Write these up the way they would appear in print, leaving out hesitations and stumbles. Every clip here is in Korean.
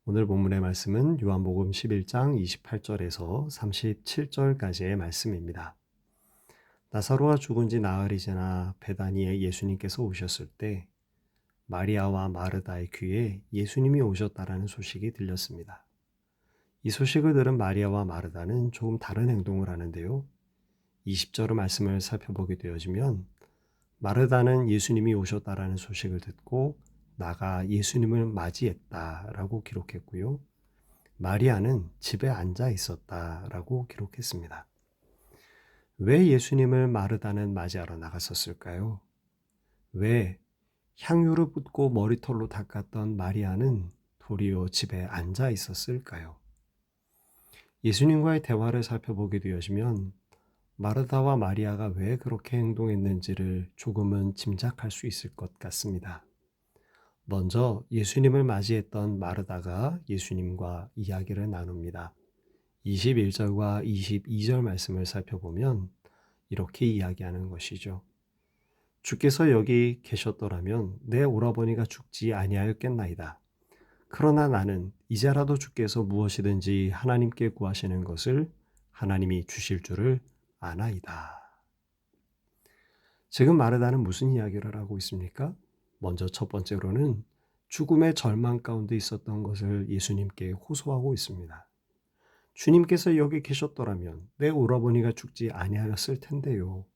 오늘 본문의 말씀은 요한복음 11장 28절에서 37절까지의 말씀입니다. 나사로가 죽은 지 나흘이 지나 베다니에 예수님께서 오셨을 때 마리아와 마르다의 귀에 예수님이 오셨다라는 소식이 들렸습니다. 이 소식을 들은 마리아와 마르다는 조금 다른 행동을 하는데요. 20절의 말씀을 살펴보게 되어지면 마르다는 예수님이 오셨다라는 소식을 듣고 나가 예수님을 맞이했다라고 기록했고요. 마리아는 집에 앉아 있었다라고 기록했습니다. 왜 예수님을 마르다는 맞이하러 나갔었을까요? 왜 향유를 붓고 머리털로 닦았던 마리아는 도리어 집에 앉아 있었을까요? 예수님과의 대화를 살펴보게 되어지면 마르다와 마리아가 왜 그렇게 행동했는지를 조금은 짐작할 수 있을 것 같습니다. 먼저 예수님을 맞이했던 마르다가 예수님과 이야기를 나눕니다. 21절과 22절 말씀을 살펴보면 이렇게 이야기하는 것이죠. 주께서 여기 계셨더라면 내 오라버니가 죽지 아니하였겠나이다. 그러나 나는 이제라도 주께서 무엇이든지 하나님께 구하시는 것을 하나님이 주실 줄을 아나이다. 지금 마르다는 무슨 이야기를 하고 있습니까? 먼저 첫 번째로는 죽음의 절망 가운데 있었던 것을 예수님께 호소하고 있습니다. 주님께서 여기 계셨더라면 내 오라버니가 죽지 아니하였을 텐데요.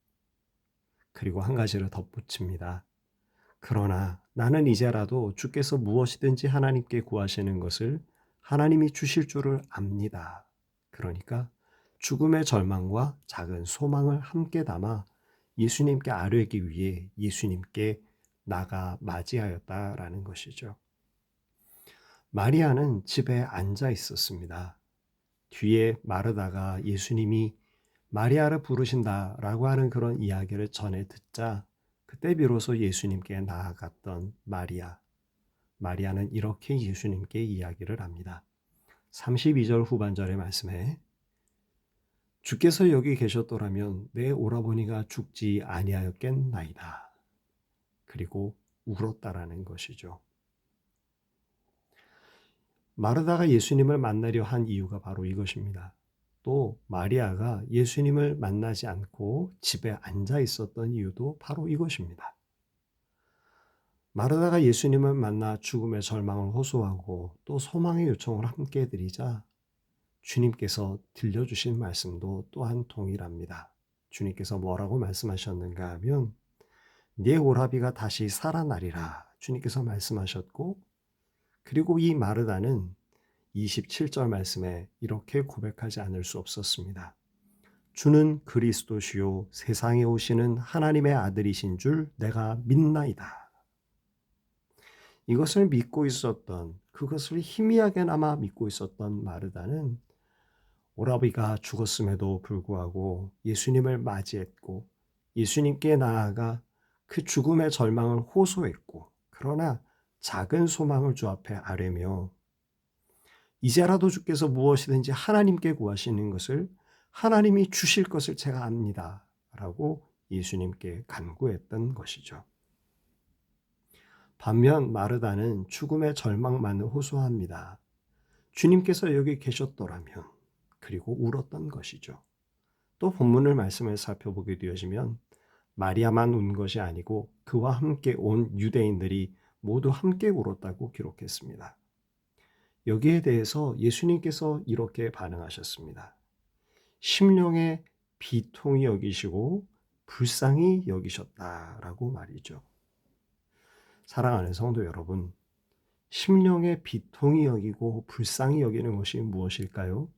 그리고 한 가지를 덧붙입니다. 그러나 나는 이제라도 주께서 무엇이든지 하나님께 구하시는 것을 하나님이 주실 줄을 압니다. 그러니까 죽음의 절망과 작은 소망을 함께 담아 예수님께 아뢰기 위해 예수님께 나가 맞이하였다라는 것이죠. 마리아는 집에 앉아 있었습니다. 뒤에 마르다가 예수님이 마리아를 부르신다라고 하는 그런 이야기를 전해 듣자 그때 비로소 예수님께 나아갔던 마리아. 마리아는 이렇게 예수님께 이야기를 합니다. 32절 후반절의 말씀에 주께서 여기 계셨더라면 내 오라버니가 죽지 아니하였겠나이다. 그리고 울었다라는 것이죠. 마르다가 예수님을 만나려 한 이유가 바로 이것입니다. 또 마리아가 예수님을 만나지 않고 집에 앉아 있었던 이유도 바로 이것입니다. 마르다가 예수님을 만나 죽음의 절망을 호소하고 또 소망의 요청을 함께 드리자 주님께서 들려주신 말씀도 또한 동일합니다. 주님께서 뭐라고 말씀하셨는가 하면 네 오라비가 다시 살아나리라 주님께서 말씀하셨고 그리고 이 마르다는 27절 말씀에 이렇게 고백하지 않을 수 없었습니다. 주는 그리스도시요 세상에 오시는 하나님의 아들이신 줄 내가 믿나이다. 이것을 믿고 있었던 그것을 희미하게나마 믿고 있었던 마르다는 오라비가 죽었음에도 불구하고 예수님을 맞이했고 예수님께 나아가 그 죽음의 절망을 호소했고 그러나 작은 소망을 주 앞에 아뢰며 이제라도 주께서 무엇이든지 하나님께 구하시는 것을 하나님이 주실 것을 제가 압니다. 라고 예수님께 간구했던 것이죠. 반면 마르다는 죽음의 절망만을 호소합니다. 주님께서 여기 계셨더라면 그리고 울었던 것이죠. 또 본문을 말씀을 살펴보게 되어지면 마리아만 운 것이 아니고 그와 함께 온 유대인들이 모두 함께 울었다고 기록했습니다. 여기에 대해서 예수님께서 이렇게 반응하셨습니다. 심령의 비통히 여기시고 불쌍히 여기셨다라고 말이죠. 사랑하는 성도 여러분, 심령의 비통히 여기고 불쌍히 여기는 것이 무엇일까요?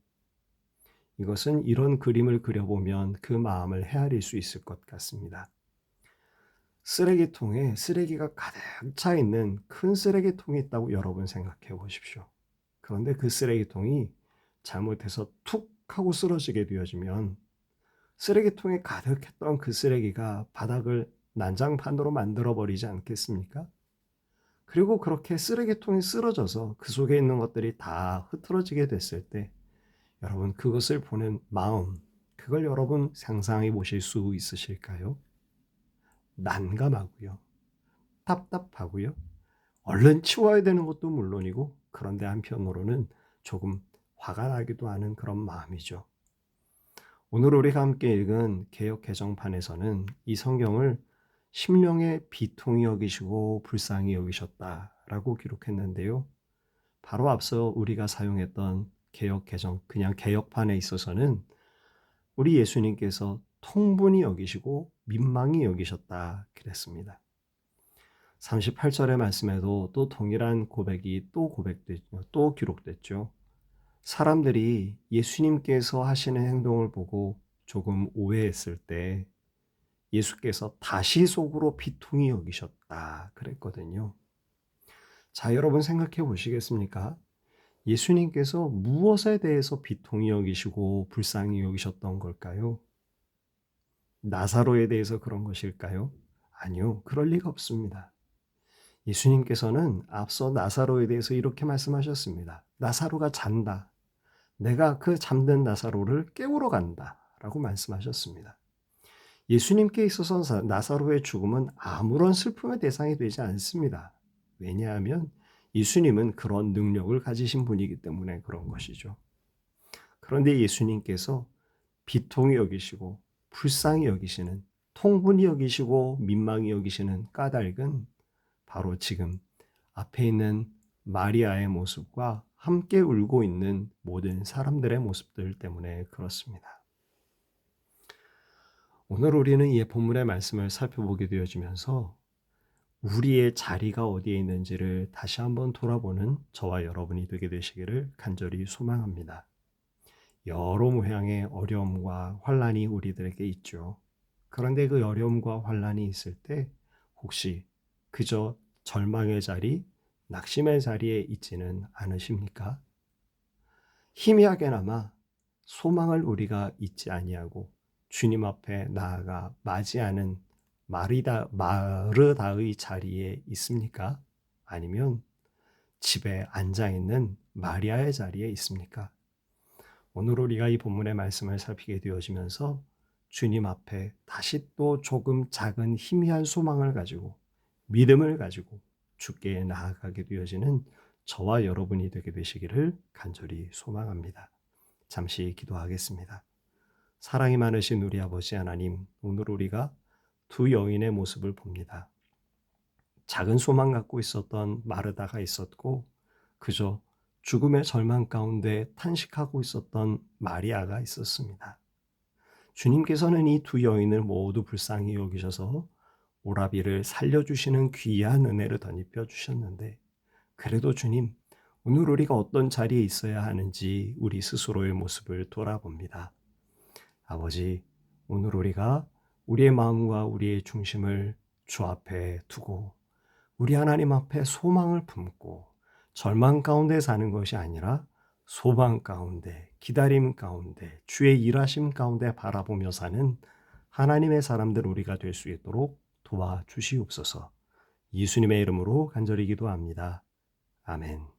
이것은 이런 그림을 그려보면 그 마음을 헤아릴 수 있을 것 같습니다. 쓰레기통에 쓰레기가 가득 차 있는 큰 쓰레기통이 있다고 여러분 생각해 보십시오. 그런데 그 쓰레기통이 잘못해서 툭 하고 쓰러지게 되어지면 쓰레기통에 가득했던 그 쓰레기가 바닥을 난장판으로 만들어 버리지 않겠습니까? 그리고 그렇게 쓰레기통이 쓰러져서 그 속에 있는 것들이 다 흐트러지게 됐을 때 여러분 그것을 보는 마음, 그걸 여러분 상상해 보실 수 있으실까요? 난감하고요. 답답하고요. 얼른 치워야 되는 것도 물론이고 그런데 한편으로는 조금 화가 나기도 하는 그런 마음이죠. 오늘 우리가 함께 읽은 개역 개정판에서는 이 성경을 심령의 비통히 여기시고 불쌍히 여기셨다라고 기록했는데요. 바로 앞서 우리가 사용했던 개역 개정, 그냥 개역판에 있어서는 우리 예수님께서 통분히 여기시고 민망히 여기셨다 그랬습니다. 38절의 말씀에도 또 동일한 고백이 또 기록됐죠. 사람들이 예수님께서 하시는 행동을 보고 조금 오해했을 때 예수께서 다시 속으로 비통히 여기셨다 그랬거든요. 자, 여러분 생각해 보시겠습니까? 예수님께서 무엇에 대해서 비통히 여기시고 불쌍히 여기셨던 걸까요? 나사로에 대해서 그런 것일까요? 아니요, 그럴 리가 없습니다. 예수님께서는 앞서 나사로에 대해서 이렇게 말씀하셨습니다. 나사로가 잔다. 내가 그 잠든 나사로를 깨우러 간다. 라고 말씀하셨습니다. 예수님께 있어서 나사로의 죽음은 아무런 슬픔의 대상이 되지 않습니다. 왜냐하면 예수님은 그런 능력을 가지신 분이기 때문에 그런 것이죠. 그런데 예수님께서 비통히 여기시고 불쌍히 여기시는, 통분히 여기시고 민망히 여기시는 까닭은 바로 지금 앞에 있는 마리아의 모습과 함께 울고 있는 모든 사람들의 모습들 때문에 그렇습니다. 오늘 우리는 이 본문의 말씀을 살펴보게 되어지면서 우리의 자리가 어디에 있는지를 다시 한번 돌아보는 저와 여러분이 되게 되시기를 간절히 소망합니다. 여러 모양의 어려움과 환란이 우리들에게 있죠. 그런데 그 어려움과 환란이 있을 때 혹시 그저 절망의 자리, 낙심의 자리에 있지는 않으십니까? 희미하게나마 소망을 우리가 잊지 아니하고 주님 앞에 나아가 맞이하는 마르다의 자리에 있습니까? 아니면 집에 앉아 있는 마리아의 자리에 있습니까? 오늘 우리가 이 본문의 말씀을 살피게 되어지면서 주님 앞에 다시 또 조금 작은 희미한 소망을 가지고 믿음을 가지고 주께 나아가게 되어지는 저와 여러분이 되게 되시기를 간절히 소망합니다. 잠시 기도하겠습니다. 사랑이 많으신 우리 아버지 하나님, 오늘 우리가 두 여인의 모습을 봅니다. 작은 소망 갖고 있었던 마르다가 있었고 그저 죽음의 절망 가운데 탄식하고 있었던 마리아가 있었습니다. 주님께서는 이 두 여인을 모두 불쌍히 여기셔서 오라비를 살려주시는 귀한 은혜를 덧입혀 주셨는데 그래도 주님, 오늘 우리가 어떤 자리에 있어야 하는지 우리 스스로의 모습을 돌아봅니다. 아버지, 오늘 우리가 우리의 마음과 우리의 중심을 주 앞에 두고 우리 하나님 앞에 소망을 품고 절망 가운데 사는 것이 아니라 소망 가운데, 기다림 가운데, 주의 일하심 가운데 바라보며 사는 하나님의 사람들 우리가 될 수 있도록 도와주시옵소서. 예수님의 이름으로 간절히 기도합니다. 아멘.